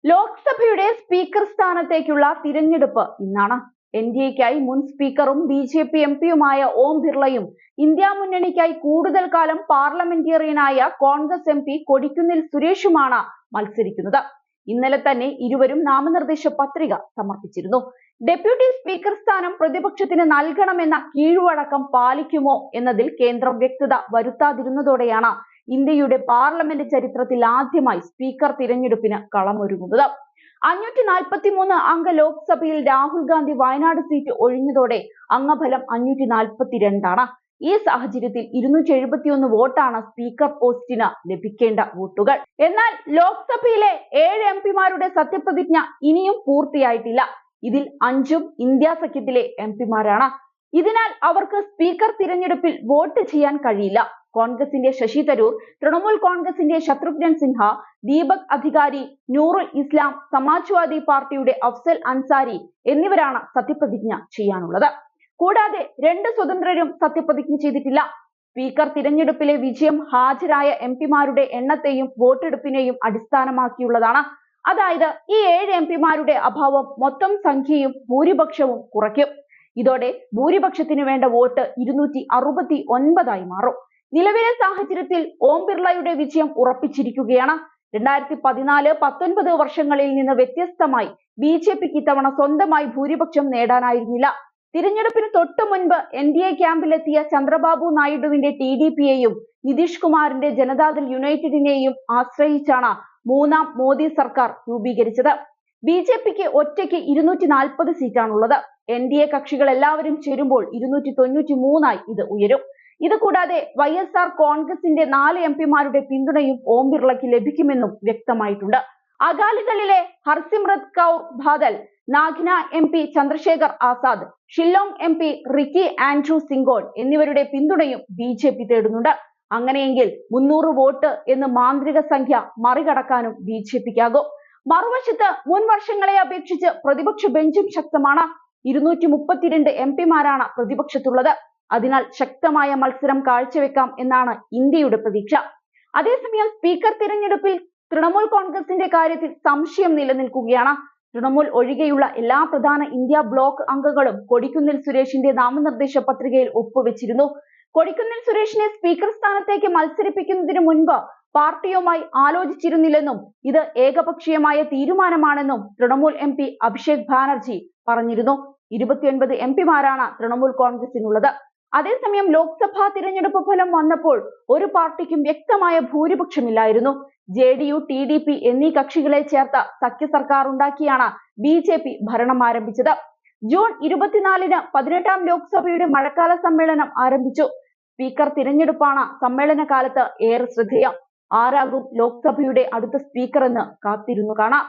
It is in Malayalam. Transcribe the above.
ലോക്സഭയുടെ സ്പീക്കർ സ്ഥാനത്തേക്കുള്ള തിരഞ്ഞെടുപ്പ് ഇന്നാണ്. എൻഡിഎക്കായി മുൻ സ്പീക്കറും ബിജെപി എംപിയുമായ ഓം ബിർളയും ഇന്ത്യ മുന്നണിക്കായി കൂടുതൽ കാലം പാർലമെന്റേറിയനായ കോൺഗ്രസ് എംപി കൊടിക്കുന്നിൽ സുരേഷുമാണ് മത്സരിക്കുന്നത്. ഇന്നലെ തന്നെ ഇരുവരും നാമനിർദ്ദേശ പത്രിക സമർപ്പിച്ചിരുന്നു. ഡെപ്യൂട്ടി സ്പീക്കർ സ്ഥാനം പ്രതിപക്ഷത്തിന് നൽകണമെന്ന കീഴ്വഴക്കം പാലിക്കുമോ എന്നതിൽ കേന്ദ്രം വ്യക്തത വരുത്താതിരുന്നതോടെയാണ് ഇന്ത്യയുടെ പാർലമെന്റ് ചരിത്രത്തിൽ ആദ്യമായി സ്പീക്കർ തിരഞ്ഞെടുപ്പിന് കളമൊരുങ്ങുന്നത്. 543 അംഗ ലോക്സഭയിൽ രാഹുൽ ഗാന്ധി വയനാട് സീറ്റ് ഒഴിഞ്ഞതോടെ അംഗബലം 542 ആണ്. ഈ സാഹചര്യത്തിൽ 271 വോട്ടാണ് സ്പീക്കർ പോസ്റ്റിന് ലഭിക്കേണ്ട വോട്ടുകൾ. എന്നാൽ ലോക്സഭയിലെ 7 എംപിമാരുടെ സത്യപ്രതിജ്ഞ ഇനിയും പൂർത്തിയായിട്ടില്ല. ഇതിൽ 5ഉം ഇന്ത്യ സഖ്യത്തിലെ എംപിമാരാണ്. ഇതിനാൽ അവർക്ക് സ്പീക്കർ തിരഞ്ഞെടുപ്പിൽ വോട്ട് ചെയ്യാൻ കഴിയില്ല. കോൺഗ്രസിന്റെ ശശി തരൂർ, തൃണമൂൽ കോൺഗ്രസിന്റെ ശത്രുഘ്നൻ സിൻഹ, ദീപക് അധികാരി, നൂറുൽ ഇസ്ലാം, സമാജ്വാദി പാർട്ടിയുടെ അഫ്സൽ അൻസാരി എന്നിവരാണ് സത്യപ്രതിജ്ഞ ചെയ്യാനുള്ളത്. കൂടാതെ 2 സ്വതന്ത്രരും സത്യപ്രതിജ്ഞ ചെയ്തിട്ടില്ല. സ്പീക്കർ തിരഞ്ഞെടുപ്പിലെ വിജയം ഹാജരായ എംപിമാരുടെ എണ്ണത്തെയും വോട്ടെടുപ്പിനെയും അടിസ്ഥാനമാക്കിയുള്ളതാണ്. അതായത് ഈ 7 എംപിമാരുടെ അഭാവം മൊത്തം സംഖ്യയും ഭൂരിപക്ഷവും കുറയ്ക്കും. ഇതോടെ ഭൂരിപക്ഷത്തിന് വേണ്ട വോട്ട് 269 മാറും. നിലവിലെ സാഹചര്യത്തിൽ ഓം ബിർളയുടെ വിജയം ഉറപ്പിച്ചിരിക്കുകയാണ്. 2014-19 വർഷങ്ങളിൽ നിന്ന് വ്യത്യസ്തമായി ബിജെപിക്ക് ഇത്തവണ സ്വന്തമായി ഭൂരിപക്ഷം നേടാനായിരുന്നില്ല. തിരഞ്ഞെടുപ്പിന് തൊട്ടു മുൻപ് എൻഡിഎ ക്യാമ്പിലെത്തിയ ചന്ദ്രബാബു നായിഡുവിന്റെ ടിഡിപിയെയും നിതീഷ് കുമാറിന്റെ ജനതാദൾ യുണൈറ്റഡിനെയും ആശ്രയിച്ചാണ് മൂന്നാം മോദി സർക്കാർ രൂപീകരിച്ചത്. ബിജെപിക്ക് ഒറ്റയ്ക്ക് 240 സീറ്റാണുള്ളത്. എൻഡിഎ കക്ഷികൾ എല്ലാവരും ചേരുമ്പോൾ 293 ഇത് ഉയരും. ഇത് കൂടാതെ YSR കോൺഗ്രസിന്റെ 4 എംപിമാരുടെ പിന്തുണയും ഓം ബിർളയ്ക്ക് ലഭിക്കുമെന്നും വ്യക്തമായിട്ടുണ്ട്. അകാലിദളിലെ Harsimrat Kaur Badal, Nagina MP Chandrashekhar Azad, Shillong MP Ricky Andrew Syngkon എന്നിവരുടെ പിന്തുണയും ബിജെപി തേടുന്നുണ്ട്. അങ്ങനെയെങ്കിൽ 300 വോട്ട് എന്ന് മാന്ത്രിക സംഖ്യ മറികടക്കാനും ബിജെപിക്കാകും. മറുവശത്ത് മുൻ വർഷങ്ങളെ അപേക്ഷിച്ച് പ്രതിപക്ഷ ബെഞ്ചും ശക്തമാണ്. 232 എംപിമാരാണ് പ്രതിപക്ഷത്തുള്ളത്. അതിനാൽ ശക്തമായ മത്സരം കാഴ്ചവെക്കാം എന്നാണ് ഇന്ത്യയുടെ പ്രതീക്ഷ. അതേസമയം സ്പീക്കർ തിരഞ്ഞെടുപ്പിൽ തൃണമൂൽ കോൺഗ്രസിന്റെ കാര്യത്തിൽ സംശയം നിലനിൽക്കുകയാണ്. തൃണമൂൽ ഒഴികെയുള്ള എല്ലാ പ്രധാന ഇന്ത്യ ബ്ലോക്ക് അംഗങ്ങളും കൊടിക്കുന്നിൽ സുരേഷിന്റെ നാമനിർദ്ദേശ പത്രികയിൽ ഒപ്പുവെച്ചിരുന്നു. കൊടിക്കുന്നിൽ സുരേഷിനെ സ്പീക്കർ സ്ഥാനത്തേക്ക് മത്സരിപ്പിക്കുന്നതിന് മുൻപ് പാർട്ടിയുമായി ആലോചിച്ചിരുന്നില്ലെന്നും ഇത് ഏകപക്ഷീയമായ തീരുമാനമാണെന്നും തൃണമൂൽ എംപി അഭിഷേക് ബാനർജി പറഞ്ഞിരുന്നു. 29 എംപിമാരാണ് തൃണമൂൽ കോൺഗ്രസിനുള്ളത്. അതേസമയം ലോക്സഭാ തിരഞ്ഞെടുപ്പ് ഫലം വന്നപ്പോൾ ഒരു പാർട്ടിക്കും വ്യക്തമായ ഭൂരിപക്ഷമില്ലായിരുന്നു. JDU, TDP എന്നീ കക്ഷികളെ ചേർത്ത സഖ്യ സർക്കാർ ഉണ്ടാക്കിയാണ് ബിജെപി ഭരണം ആരംഭിച്ചത്. ജൂൺ 24-ന് 18ാം ലോക്സഭയുടെ മഴക്കാല സമ്മേളനം ആരംഭിച്ചു. സ്പീക്കർ തിരഞ്ഞെടുപ്പാണ് സമ്മേളന കാലത്ത് ഏറെ ശ്രദ്ധേയം. ആരാകും ലോക്സഭയുടെ അടുത്ത സ്പീക്കർ എന്ന് കാത്തിരുന്നു കാണാം.